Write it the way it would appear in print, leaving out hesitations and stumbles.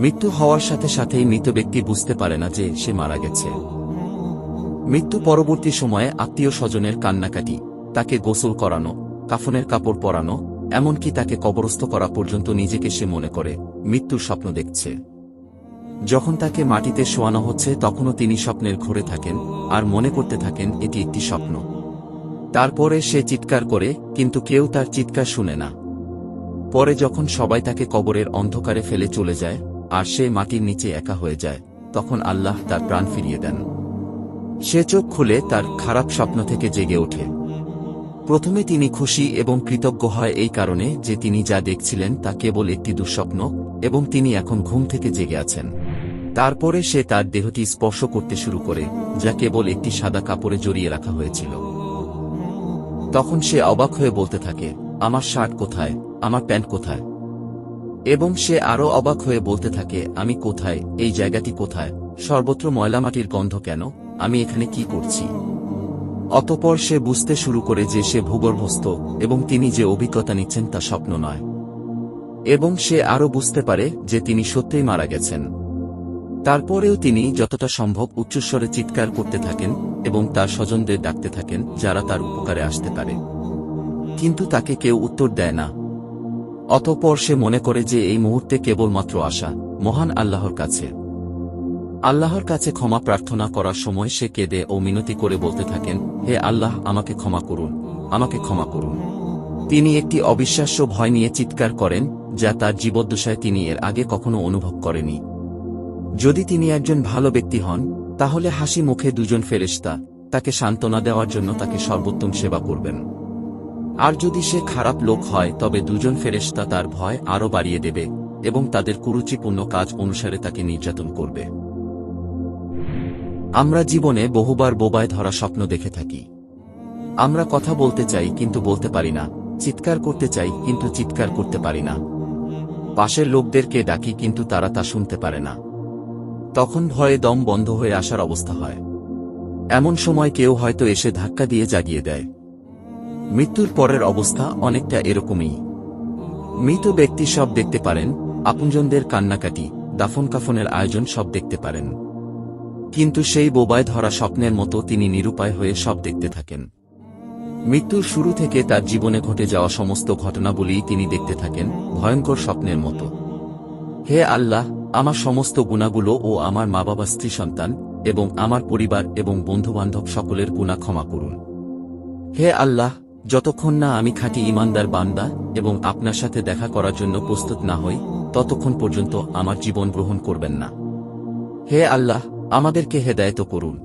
মৃত্যু হওয়ার সাথে সাথেই মৃত ব্যক্তি বুঝতে পারে না যে সে মারা গেছে। মৃত্যু পরবর্তী সময়ে আত্মীয় স্বজনের কান্নাকাটি, তাকে গোসল করানো, কাফনের কাপড় পরানো, এমনকি তাকে কবরস্থ করা পর্যন্ত নিজেকে সে মনে করে মৃত্যুর স্বপ্ন দেখছে। যখন তাকে মাটিতে শোয়ানো হচ্ছে তখনও তিনি স্বপ্নের ঘোরে থাকেন আর মনে করতে থাকেন এটি একটি স্বপ্ন। তারপরে সে চিৎকার করে, কিন্তু কেউ তার চিৎকার শুনে না। পরে যখন সবাই তাকে কবরের অন্ধকারে ফেলে চলে যায় আর সে মাটির নিচে একা হয়ে যায়, তখন আল্লাহ তার প্রাণ ফিরিয়ে দেন। সে চোখ খুলে তার খারাপ স্বপ্ন থেকে জেগে ওঠে। প্রথমে তিনি খুশি এবং কৃতজ্ঞ হয় এই কারণে যে তিনি যা দেখছিলেন তা কেবল একটি দুঃস্বপ্ন এবং তিনি এখন ঘুম থেকে জেগে আছেন। তারপরে সে তার দেহটি স্পর্শ করতে শুরু করে, যা কেবল একটি সাদা কাপড়ে জড়িয়ে রাখা হয়েছিল। তখন সে অবাক হয়ে বলতে থাকে, আমার শার্ট কোথায়, আমার প্যান্ট কোথায়? এবং সে আরও অবাক হয়ে বলতে থাকে, আমি কোথায়, এই জায়গাটি কোথায়, সর্বত্র ময়লামাটির গন্ধ কেন, আমি এখানে কি করছি? অতঃপর সে বুঝতে শুরু করে যে সে ভূগর্ভস্থ এবং তিনি যে অভিজ্ঞতা নিচ্ছেন তা স্বপ্ন নয়। এবং সে আরও বুঝতে পারে যে তিনি সত্যিই মারা গেছেন। তারপরেও তিনি যতটা সম্ভব উচ্চস্বরে চিৎকার করতে থাকেন এবং তার স্বজনদের ডাকতে থাকেন যারা তার উপকারে আসতে পারে, কিন্তু তাকে কেউ উত্তর দেয় না। অতঃপর সে মনে করে যে এই মুহূর্তে কেবলমাত্র আশা মহান আল্লাহর কাছে। আল্লাহর কাছে ক্ষমা প্রার্থনা করার সময় সে কেঁদে ও মিনতি করে বলতে থাকেন, হে আল্লাহ, আমাকে ক্ষমা করুন, আমাকে ক্ষমা করুন। তিনি একটি অবিশ্বাস্য ভয় নিয়ে চিৎকার করেন যা তার জীবদ্দশায় তিনি এর আগে কখনো অনুভব করেনি। যদি তিনি একজন ভালো ব্যক্তি হন, তাহলে হাসি মুখে দুজন ফেরেশতা তাকে সান্ত্বনা দেওয়ার জন্য তাকে সর্বোত্তম সেবা করবেন। আর যদি সে খারাপ লোক হয় তবে দুজন ফেরেশতা তার ভয় আরও বাড়িয়ে দেবে এবং তাদের কুরুচিপূর্ণ কাজ অনুসারে তাকে নির্যাতন করবে। আমরা জীবনে বহুবার বোবায় ধরা স্বপ্ন দেখে থাকি। আমরা কথা বলতে চাই কিন্তু বলতে পারি না, চিৎকার করতে চাই কিন্তু চিৎকার করতে পারি না, পাশের লোকদেরকে ডাকি কিন্তু তারা তা শুনতে পারে না। তখন ভয়ে দম বন্ধ হয়ে আসার অবস্থা হয়। এমন সময় কেউ হয়তো এসে ধাক্কা দিয়ে জাগিয়ে দেয়। মৃত্যুর পরের অবস্থা অনেকটা এরকমই। মৃত ব্যক্তি সব দেখতে পারেন, আপনজনদের কান্নাকাটি, দাফন কাফনের আয়োজন সব দেখতে পারেন, কিন্তু সেই বোবায় ধরা স্বপ্নের মতো তিনি নিরুপায় হয়ে সব দেখতে থাকেন। মৃত্যুর শুরু থেকে তার জীবনে ঘটে যাওয়া সমস্ত ঘটনাবলীই তিনি দেখতে থাকেন ভয়ঙ্কর স্বপ্নের মতো। হে আল্লাহ, আমার সমস্ত গুনাহগুলো ও আমার মা বাবা, স্ত্রী, সন্তান এবং আমার পরিবার এবং বন্ধুবান্ধব সকলের গুনাহ ক্ষমা করুন। হে আল্লাহ, যতক্ষণ না আমি খাঁটি ঈমানদার বান্দা এবং আপনার সাথে দেখা করার জন্য প্রস্তুত না হই, ততক্ষণ পর্যন্ত আমার জীবন গ্রহণ করবেন না। হে আল্লাহ, আমাদেরকে হেদায়েত করুন।